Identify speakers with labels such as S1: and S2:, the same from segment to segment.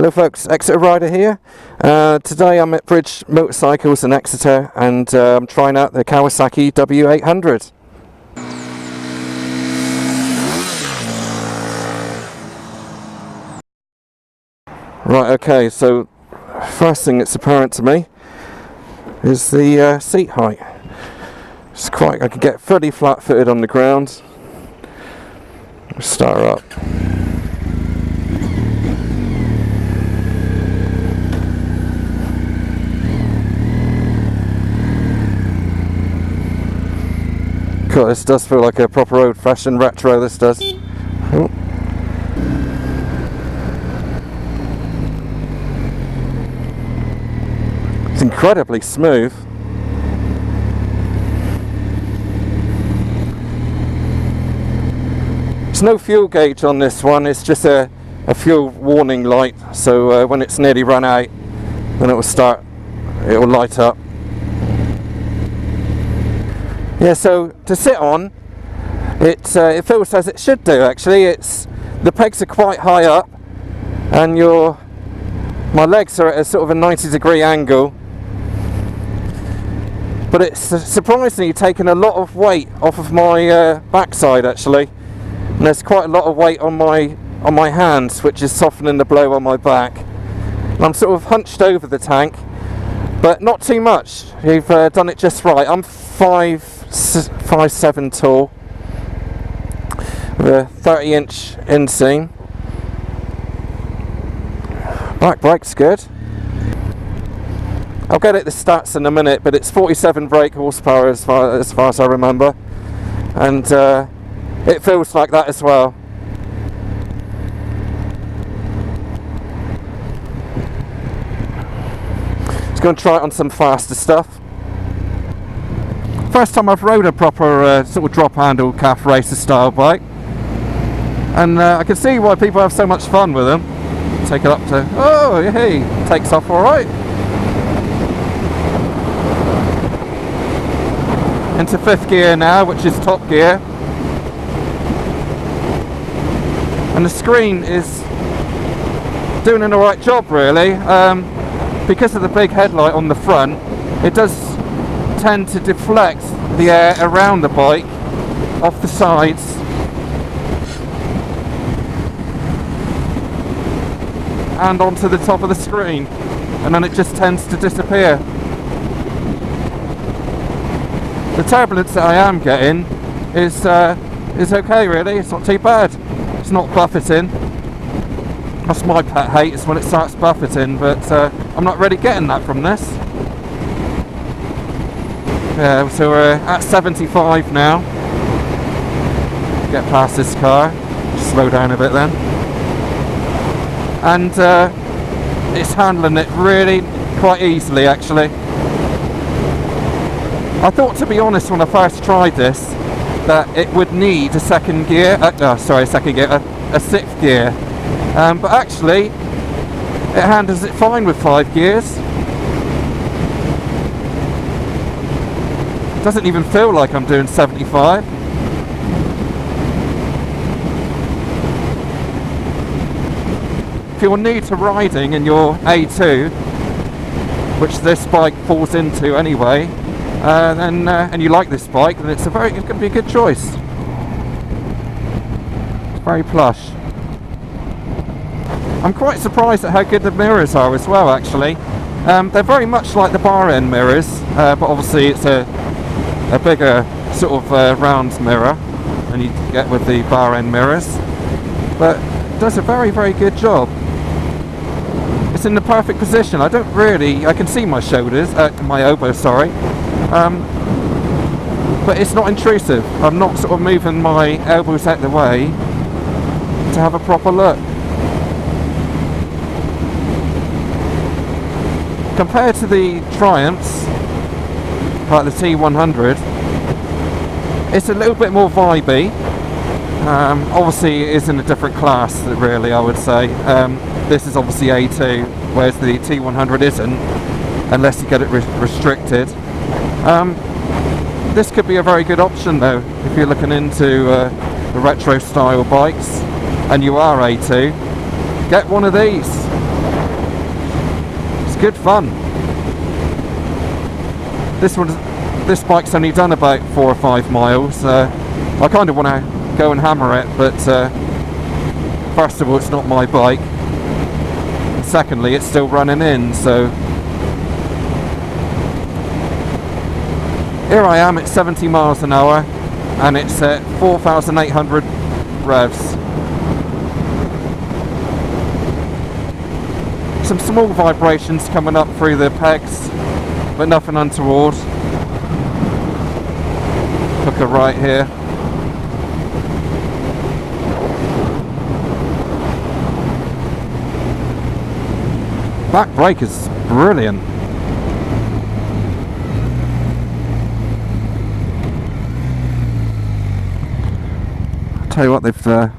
S1: Hello folks, Exeter Rider here. Today I'm at Bridge Motorcycles in Exeter and I'm trying out the Kawasaki W800. Right, okay, so first thing that's apparent to me is the seat height. It's quite, I can get fairly flat footed on the ground. Start her up. God, this does feel like a proper old-fashioned retro, this does. Oh. It's incredibly smooth. There's no fuel gauge on this one, it's just a fuel warning light, so when it's nearly run out, then it will light up. Yeah, so to sit on, it feels as it should do actually. The pegs are quite high up, and my legs are at a sort of a 90-degree angle. But it's surprisingly taken a lot of weight off of my backside actually, and there's quite a lot of weight on my hands, which is softening the blow on my back. And I'm sort of hunched over the tank, but not too much. You've done it just right. I'm 5'7" tall with a 30-inch inseam. Back brake's good. I'll get at the stats in a minute, but it's 47 brake horsepower as far as I remember, and it feels like that as well. Just going to try it on some faster stuff. First time I've rode a proper sort of drop handle Cafe Racer style bike, and I can see why people have so much fun with them. Take it up to, oh hey, takes off alright. Into 5th gear now, which is top gear, and the screen is doing an alright job really. Because of the big headlight on the front, it does tend to deflect the air around the bike off the sides and onto the top of the screen, and then it just tends to disappear. The turbulence that I am getting is okay really, it's not too bad. It's not buffeting. That's my pet hate, is when it starts buffeting, but I'm not really getting that from this. Yeah, so we're at 75 now. Get past this car, slow down a bit then. And it's handling it really quite easily actually. I thought, to be honest, when I first tried this, that it would need a 6th gear, a 6th gear. But actually, it handles it fine with 5 gears. Doesn't even feel like I'm doing 75. If you're new to riding and you're A2, which this bike falls into anyway, and you like this bike, then it's going to be a good choice. It's very plush. I'm quite surprised at how good the mirrors are as well actually. They're very much like the bar end mirrors, but obviously it's a bigger sort of round mirror than you get with the bar end mirrors, but it does a very, very good job. It's in the perfect position. I can see my shoulders, my elbow, sorry, but it's not intrusive. I'm not sort of moving my elbows out the way to have a proper look. Compared to the Triumphs, like the T100, it's a little bit more vibey. Obviously it is in a different class really, I would say. This is obviously A2, whereas the T100 isn't, unless you get it restricted. This could be a very good option though, if you're looking into the retro style bikes and you are A2. Get one of these. good fun. This bike's only done about 4 or 5 miles. I kind of want to go and hammer it, but first of all, it's not my bike. Secondly, it's still running in, so here I am at 70 miles an hour, and it's at 4,800 revs. Some small vibrations coming up through the pegs, but nothing untoward. Hooker right here. Back brake is brilliant. I'll tell you what, the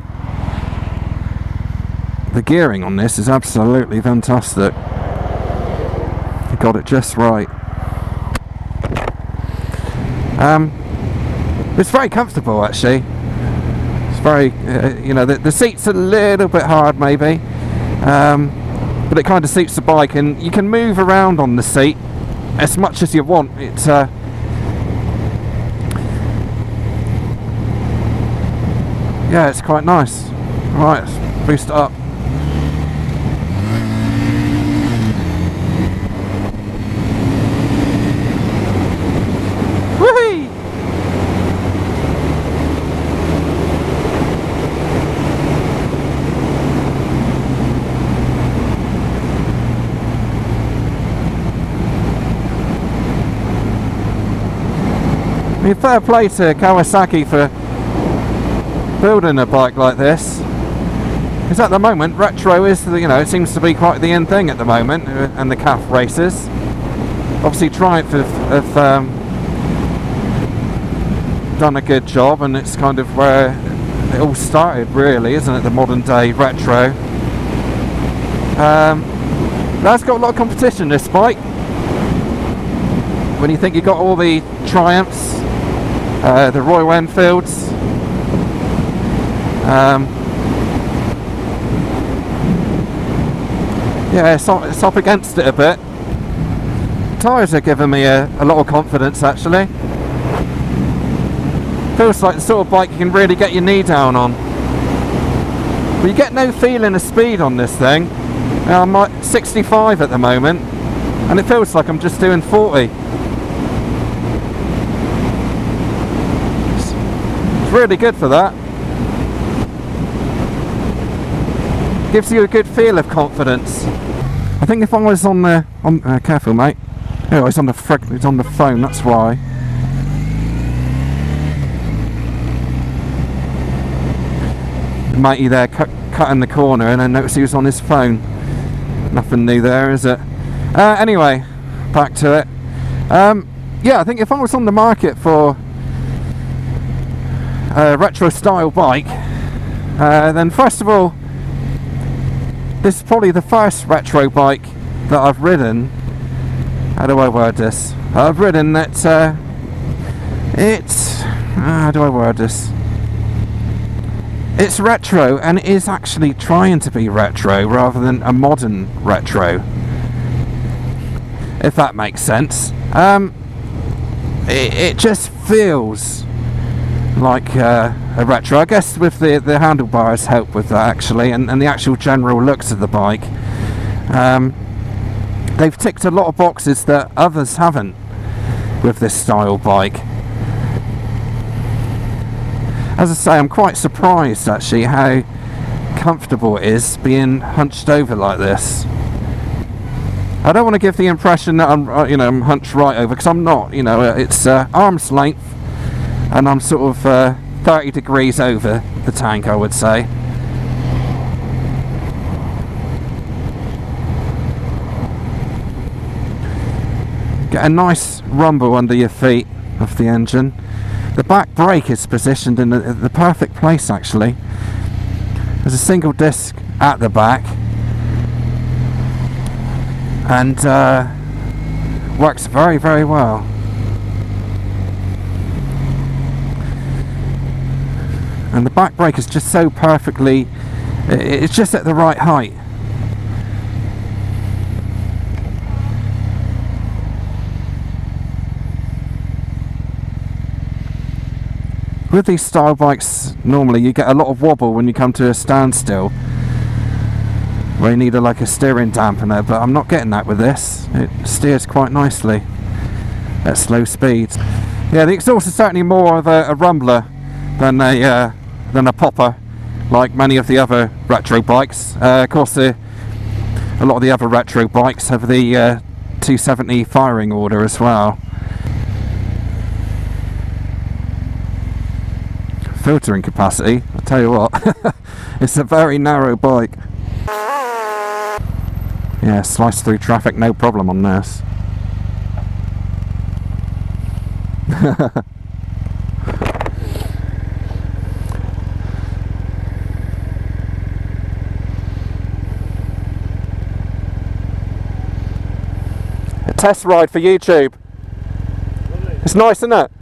S1: gearing on this is absolutely fantastic. They got it just right. It's very comfortable actually. It's very, you know, the seat's a little bit hard maybe, but it kind of suits the bike, and you can move around on the seat as much as you want. It's yeah, it's quite nice. Right, let's boost it up. Whee! I mean, fair play to Kawasaki for building a bike like this, because at the moment retro is, you know, it seems to be quite the in thing at the moment, and the Cafe Racers. Obviously Triumph have done a good job, and it's kind of where it all started really, isn't it, the modern day retro. That's got a lot of competition, this bike. When you think you've got all the Triumphs, the Royal Enfields, yeah, it's up against it a bit. Tyres are giving me a lot of confidence actually. Feels like the sort of bike you can really get your knee down on. But you get no feeling of speed on this thing. I'm at 65 at the moment, and it feels like I'm just doing 40. It's really good for that. Gives you a good feel of confidence. I think if I was on the careful mate. Oh, it's on the phone. That's why. The matey there cutting the corner, and I noticed he was on his phone. Nothing new there, is it? Anyway, back to it. Yeah, I think if I was on the market for a retro style bike, then first of all, this is probably the first retro bike that I've ridden. How do I word this? I've ridden that how do I word this? It's retro, and it is actually trying to be retro rather than a modern retro, if that makes sense. It just feels like a retro. I guess with the handlebars help with that actually, and the actual general looks of the bike. They've ticked a lot of boxes that others haven't with this style bike. As I say, I'm quite surprised actually how comfortable it is being hunched over like this. I don't want to give the impression that I'm hunched right over, because I'm not. You know, it's arm's length, and I'm sort of 30 degrees over the tank, I would say. Get a nice rumble under your feet of the engine. The back brake is positioned in the perfect place actually. There's a single disc at the back, and works very, very well. And the back brake is just so perfectly, it's just at the right height. with these style bikes, normally you get a lot of wobble when you come to a standstill, where you need like a steering dampener, but I'm not getting that with this. It steers quite nicely at slow speeds. Yeah, the exhaust is certainly more of a rumbler than a popper, like many of the other retro bikes. Of course, a lot of the other retro bikes have the 270 firing order as well. Filtering capacity, I'll tell you what, it's a very narrow bike. Yeah, slice through traffic, no problem on this. A test ride for YouTube. Lovely. It's nice, isn't it?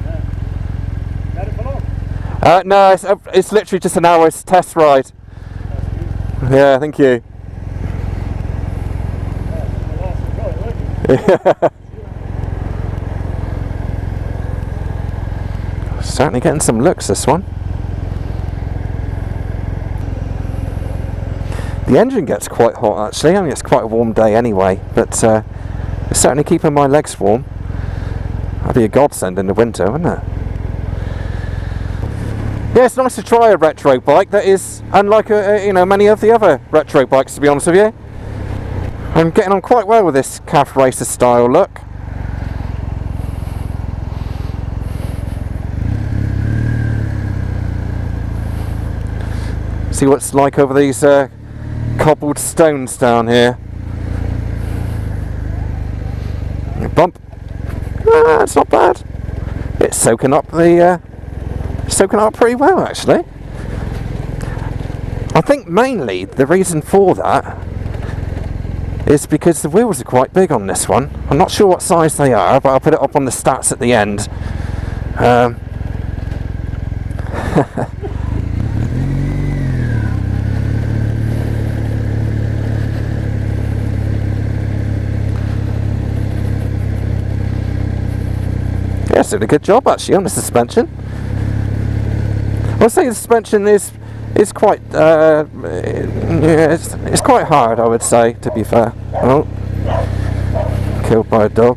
S2: Yeah. Had it for long?
S1: No, it's literally just an hour's test ride. Yeah, thank you. Yeah. Certainly getting some looks, this one. The engine gets quite hot actually. I mean, it's quite a warm day anyway, but it's certainly keeping my legs warm. That'd be a godsend in the winter, wouldn't it? Yeah, it's nice to try a retro bike that is unlike many of the other retro bikes, to be honest with you. I'm getting on quite well with this Cafe Racer style look. See what it's like over these cobbled stones down here. Bump. Ah, it's not bad. It's soaking up pretty well actually. I think mainly the reason for that is because the wheels are quite big on this one. I'm not sure what size they are, but I'll put it up on the stats at the end. Yeah, it's doing a good job actually on the suspension. I'll say the suspension is quite it's quite hard, I would say, to be fair. Oh, killed by a dog.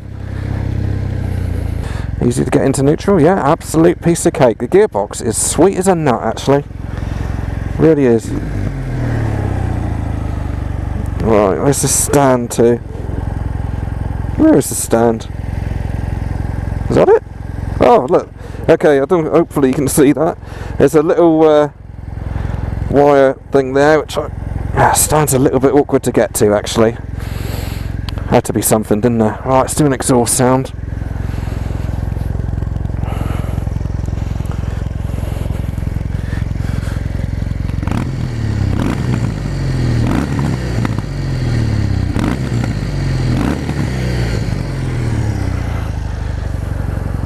S1: Easy to get into neutral, yeah, absolute piece of cake. The gearbox is sweet as a nut actually, really is. Right, where's the stand to? Where is the stand? Is that it? Oh look, okay, hopefully you can see that. There's a little wire thing there which stands a little bit awkward to get to actually. Had to be something, didn't there? Right, let's do an exhaust sound.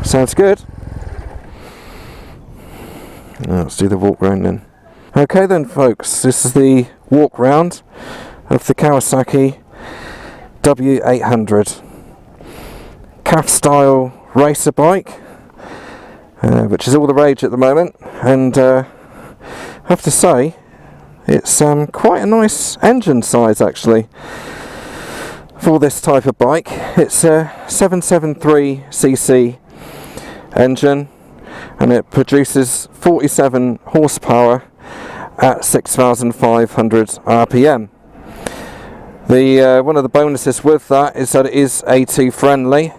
S1: Sounds good. Now let's do the walk round then. Okay then folks, this is the walk round of the Kawasaki W800 Cafe style racer bike, which is all the rage at the moment, and I have to say it's quite a nice engine size actually for this type of bike. It's a 773cc engine and it produces 47 horsepower at 6,500 RPM. The one of the bonuses with that is that it is AT friendly,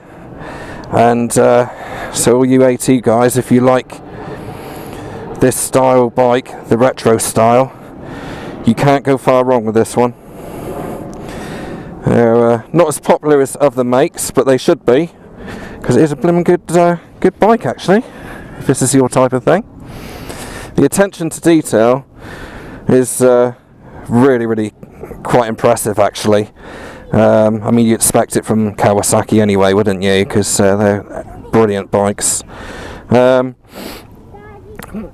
S1: and so all you AT guys, if you like this style bike, the retro style, you can't go far wrong with this one. They're not as popular as other makes, but they should be, because it is a blooming good bike actually, if this is your type of thing. The attention to detail is really quite impressive actually. I mean, you'd expect it from Kawasaki anyway, wouldn't you, because they're brilliant bikes. But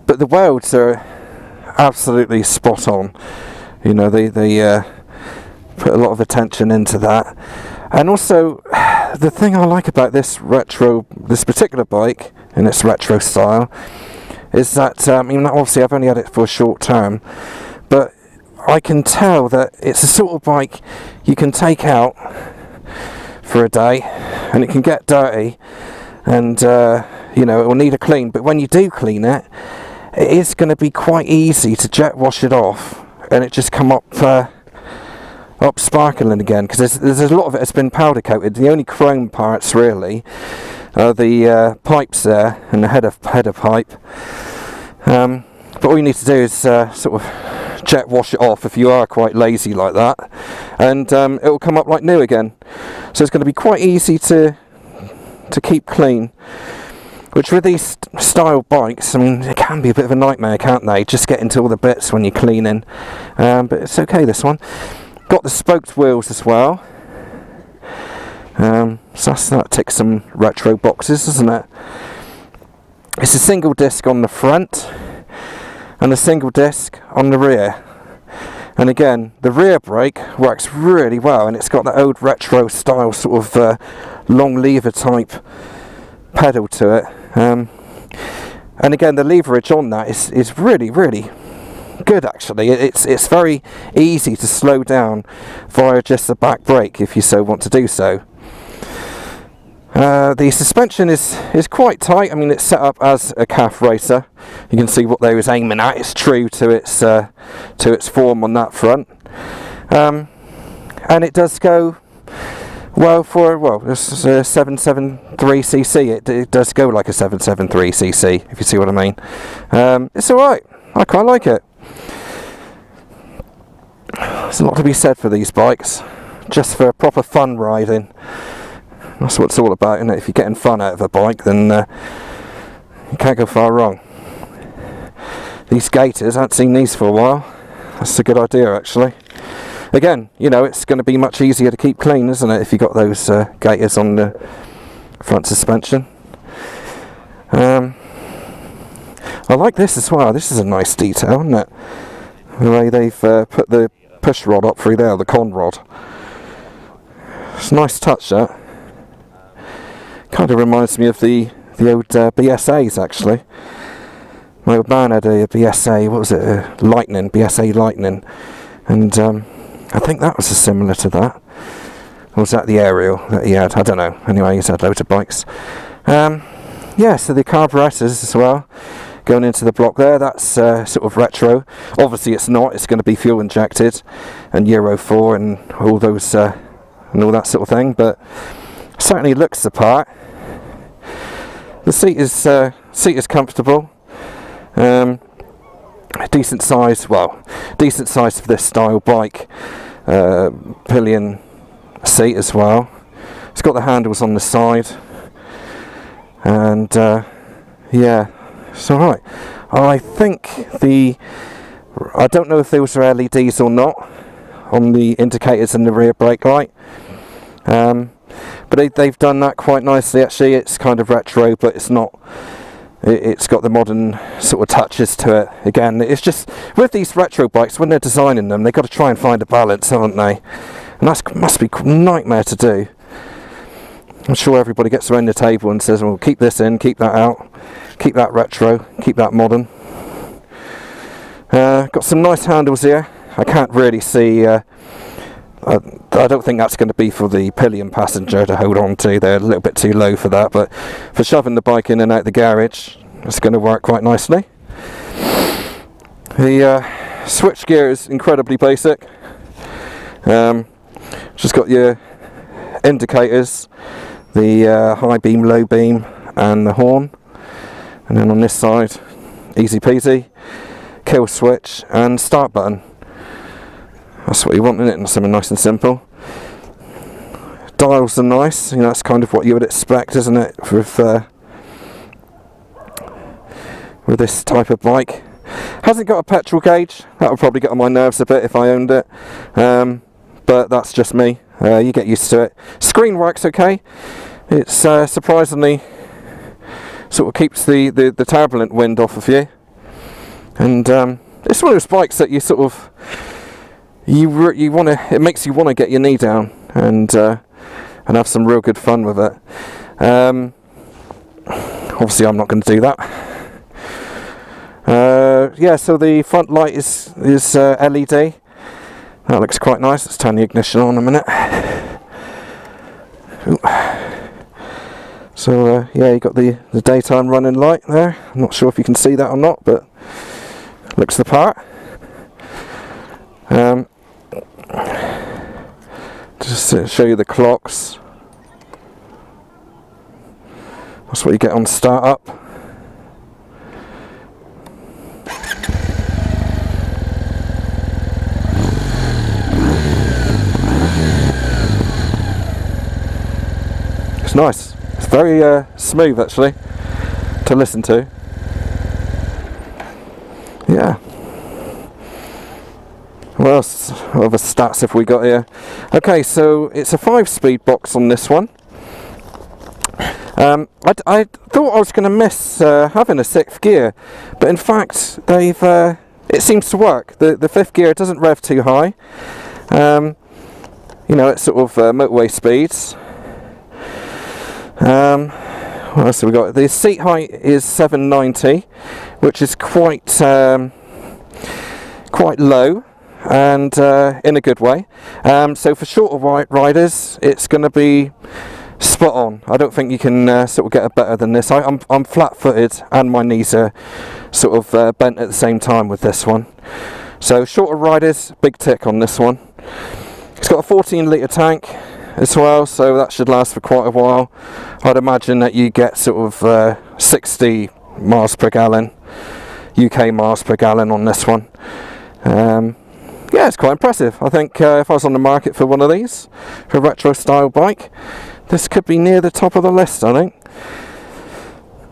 S1: the welds are absolutely spot on. You know, they put a lot of attention into that. And also, the thing I like about this particular bike in its retro style is that, I mean, obviously I've only had it for a short term, but I can tell that it's a sort of bike you can take out for a day, and it can get dirty, and you know, it will need a clean, but when you do clean it, it is going to be quite easy to jet wash it off, and it just come up sparkling again, because there's a lot of it has been powder coated. The only chrome parts really are the pipes there and the header pipe, but all you need to do is sort of jet wash it off if you are quite lazy like that, and it will come up like new again. So it's going to be quite easy to keep clean, which with these style bikes, I mean, it can be a bit of a nightmare, can't they? Just get into all the bits when you're cleaning, but it's okay, this one. Got the spoked wheels as well, so that ticks some retro boxes, doesn't it? It's a single disc on the front and a single disc on the rear, and again the rear brake works really well, and it's got that old retro style sort of long lever type pedal to it, and again the leverage on that is really good actually. It's very easy to slow down via just the back brake if you so want to do so. The suspension is quite tight. I mean, it's set up as a Cafe Racer. You can see what they was aiming at. It's true to its form on that front, and it does go well for, well, this is a 773cc. It does go like a 773cc, if you see what I mean. It's alright. I quite like it. There's a lot to be said for these bikes, just for proper fun riding. That's what it's all about, isn't it? If you're getting fun out of a bike, then you can't go far wrong. These gaiters, I haven't seen these for a while. That's a good idea actually. Again, you know, it's going to be much easier to keep clean, isn't it, if you've got those gaiters on the front suspension. I like this as well. This is a nice detail, isn't it? The way they've put the push rod up through there, the con rod. It's a nice touch, that. Kind of reminds me of the old BSAs actually. My old man had a BSA, what was it, Lightning, BSA Lightning, and I think that was similar to that. Or was that the Aerial that he had? I don't know. Anyway, he's had loads of bikes. Yeah, so the carburetors as well, going into the block there, that's sort of retro. Obviously it's not, it's going to be fuel injected and Euro 4 and all those and all that sort of thing, but certainly looks the part. The seat is comfortable, decent size for this style bike, pillion seat as well. It's got the handles on the side, and yeah, it's alright. I think I don't know if those are LEDs or not on the indicators and the rear brake light, but they've done that quite nicely actually. It's kind of retro, but it's not. It's got the modern sort of touches to it. Again, it's just with these retro bikes, when they're designing them, they've got to try and find a balance, haven't they? And that must be a nightmare to do. I'm sure everybody gets around the table and says, well, keep this in, keep that out, keep that retro, keep that modern. Got some nice handles here. I can't really see, I don't think that's going to be for the pillion passenger to hold on to. They're a little bit too low for that, but for shoving the bike in and out the garage, it's going to work quite nicely. The switch gear is incredibly basic. Just got your indicators, the high beam, low beam, and the horn, and then on this side, easy peasy, kill switch and start button. That's what you want, isn't it? Something nice and simple. Dials are nice, you know, that's kind of what you would expect, isn't it, with this type of bike. Hasn't got a petrol gauge. That would probably get on my nerves a bit if I owned it, but that's just me. You get used to it. Screen works okay. It's surprisingly sort of keeps the turbulent wind off of you, and it's one of those bikes that you sort of you want to. It makes you want to get your knee down and have some real good fun with it. Obviously, I'm not going to do that. Yeah, so the front light is LED. That looks quite nice. Let's turn the ignition on a minute. Ooh. So yeah, you got the daytime running light there. I'm not sure if you can see that or not, but looks the part. Just to show you the clocks. That's what you get on start up. It's nice. It's very smooth actually to listen to. Yeah. What else? What other stats have we got here? Okay, so it's a 5-speed box on this one. I thought I was going to miss having a 6th gear, but in fact they've it seems to work. The 5th gear doesn't rev too high. You know, it's sort of motorway speeds. What else have we got? The seat height is 790, which is quite low, and in a good way. So for shorter riders, it's going to be spot on. I don't think you can sort of get a better than this. I'm flat-footed, and my knees are sort of bent at the same time with this one. So shorter riders, big tick on this one. It's got a 14-litre tank as well, so that should last for quite a while. I'd imagine that you get sort of 60 miles per gallon, UK miles per gallon on this one. Yeah, it's quite impressive. I think if I was on the market for one of these, for a retro style bike, this could be near the top of the list, I think.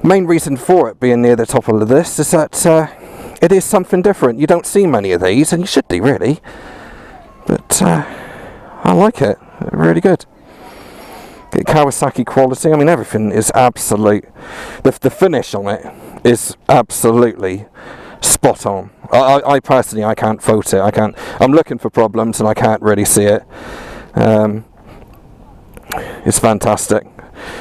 S1: Main reason for it being near the top of the list is that it is something different. You don't see many of these, and you should do really, but I like it. Really good. Kawasaki quality. I mean, everything is absolute. The finish on it is absolutely spot on. I personally, I can't fault it. I'm looking for problems and I can't really see it. It's fantastic.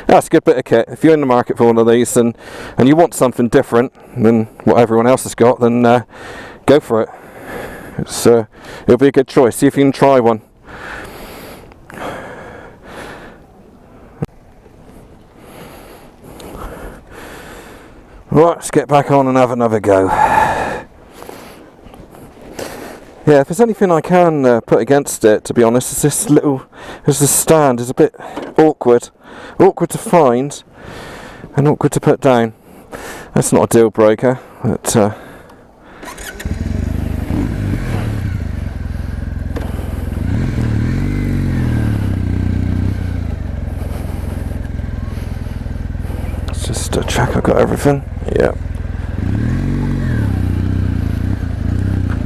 S1: That's a good bit of kit. If you're in the market for one of these and you want something different than what everyone else has got, then go for it. It'll be a good choice. See if you can try one. Right, let's get back on and have another go. Yeah, if there's anything I can put against it, to be honest, is this stand is a bit awkward to find and awkward to put down. That's not a deal breaker, but let's just check I've got everything. Yeah.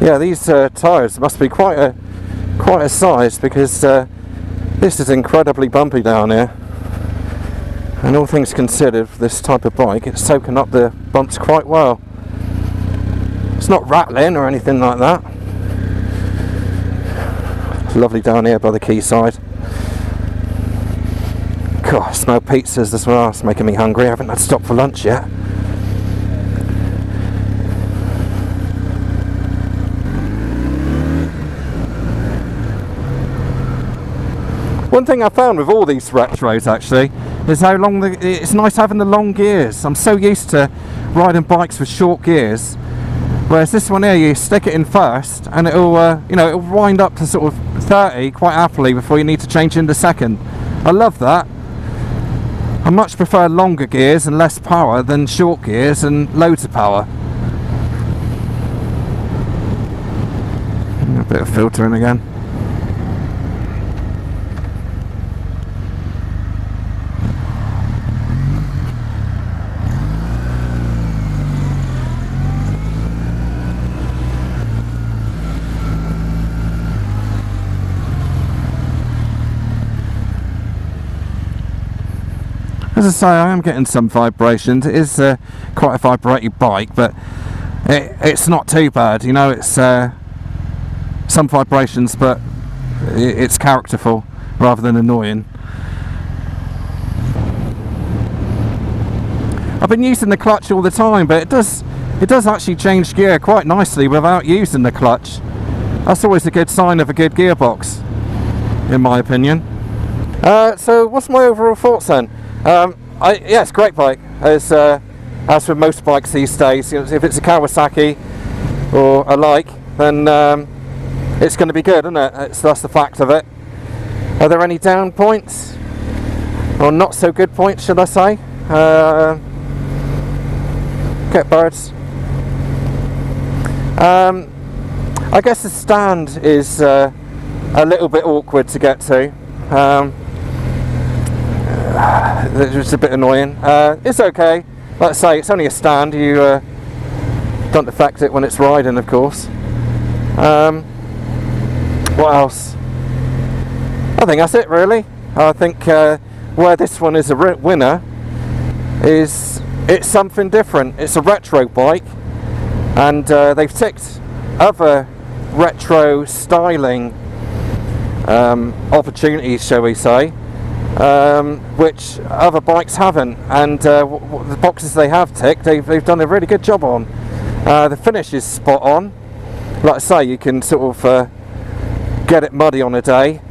S1: Yeah, these tyres must be quite a size, because this is incredibly bumpy down here. And all things considered, for this type of bike, it's soaking up the bumps quite well. It's not rattling or anything like that. It's lovely down here by the quayside. God, I smell pizzas as well. It's making me hungry. I haven't had to stop for lunch yet. One thing I found with all these retros actually is how long it's nice having the long gears. I'm so used to riding bikes with short gears, whereas this one here, you stick it in first and it'll it'll wind up to sort of 30 quite happily before you need to change into second. I love that. I much prefer longer gears and less power than short gears and loads of power. A bit of filtering again. As I say, I am getting some vibrations. It is quite a vibrating bike, but it's not too bad. You know, it's some vibrations, but it's characterful rather than annoying. I've been using the clutch all the time, but it does it does actually change gear quite nicely without using the clutch. That's always a good sign of a good gearbox, in my opinion. So what's my overall thoughts then? Yeah, it's a great bike. As with most bikes these days, you know, if it's a Kawasaki or alike, then it's going to be good, isn't it? That's the fact of it. Are there any down points? Or not so good points, should I say? Get birds. I guess the stand is a little bit awkward to get to. It's a bit annoying. It's okay. Like I say, it's only a stand. You don't affect it when it's riding, of course. What else? I think that's it, really. I think where this one is a winner is it's something different. It's a retro bike, and they've ticked other retro styling opportunities, shall we say, which other bikes haven't, and the boxes they have ticked, they've done a really good job on. The finish is spot on. Like I say, you can sort of get it muddy on a day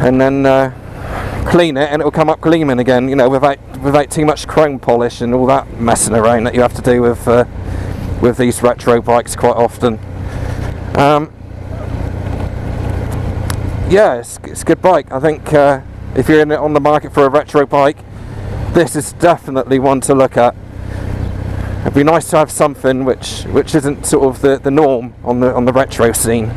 S1: and then clean it and it'll come up gleaming again, you know, without too much chrome polish and all that messing around that you have to do with these retro bikes quite often. Yeah, it's a good bike. I think if you're on the market for a retro bike, this is definitely one to look at. It'd be nice to have something which isn't sort of the norm on the retro scene.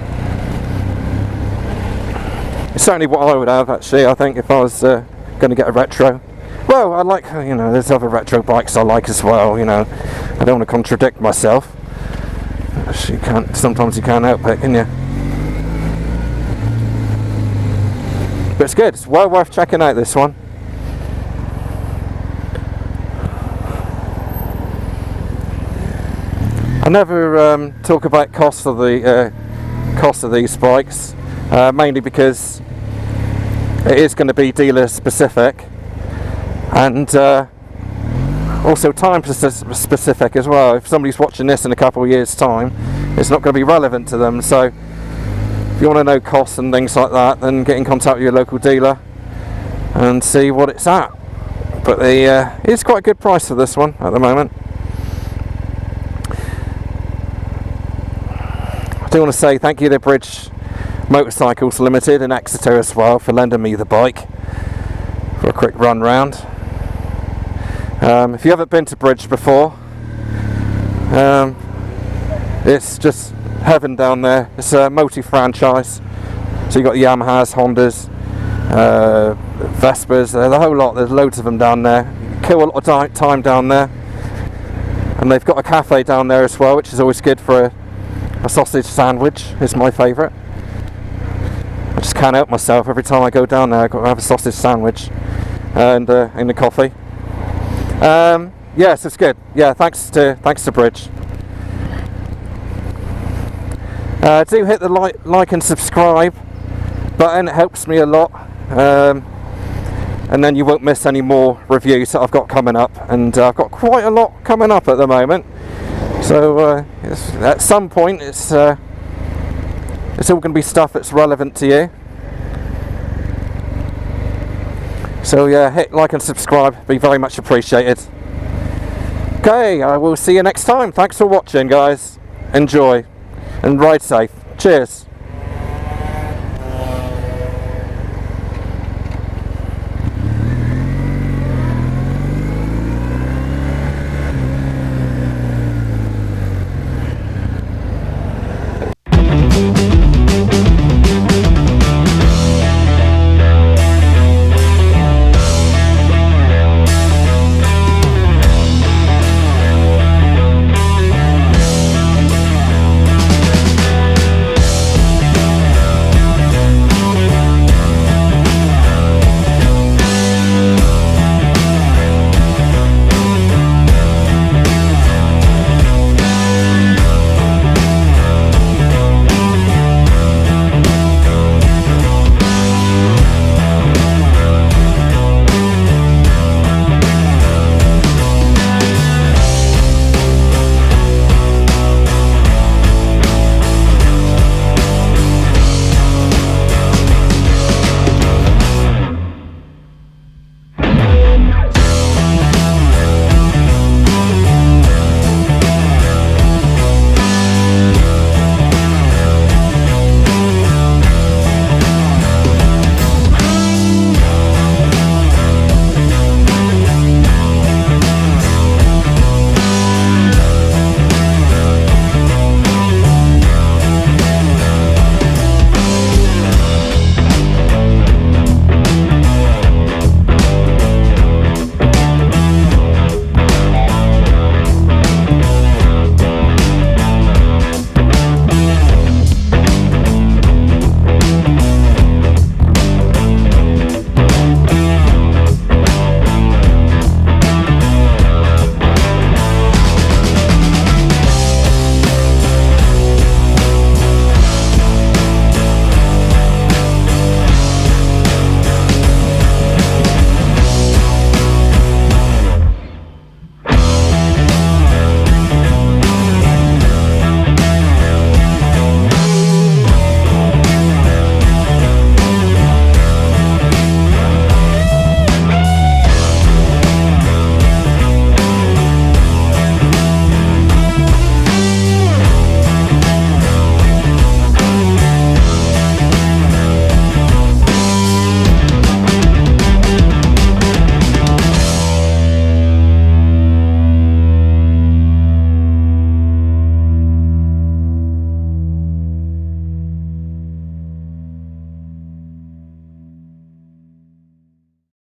S1: It's certainly what I would have, actually. I think if I was going to get a retro. Well, I like, you know, there's other retro bikes I like as well. You know, I don't want to contradict myself. Actually, sometimes you can't help it, can you? But it's good. It's well worth checking out, this one. I never talk about cost of these bikes, mainly because it is going to be dealer specific, and also time specific as well. If somebody's watching this in a couple of years' time, it's not going to be relevant to them. So if you want to know costs and things like that, then get in contact with your local dealer and see what it's at. But it's quite a good price for this one at the moment. I do want to say thank you to Bridge Motorcycles Limited in Exeter as well for lending me the bike for a quick run round. If you haven't been to Bridge before, it's just heaven down there. It's a multi-franchise, so you've got Yamahas, Hondas, Vespas, the whole lot. There's loads of them down there. Kill a lot of time down there, and they've got a cafe down there as well, which is always good for a sausage sandwich. Is my favourite. I just can't help myself. Every time I go down there, I've got to have a sausage sandwich and a coffee. Yes, it's good. Yeah, thanks to Bridge. Do hit the like and subscribe button. It helps me a lot. And then you won't miss any more reviews that I've got coming up. And I've got quite a lot coming up at the moment. So at some point, it's all going to be stuff that's relevant to you. So yeah, hit like and subscribe. Be very much appreciated. Okay, I will see you next time. Thanks for watching, guys. Enjoy and ride safe. Cheers.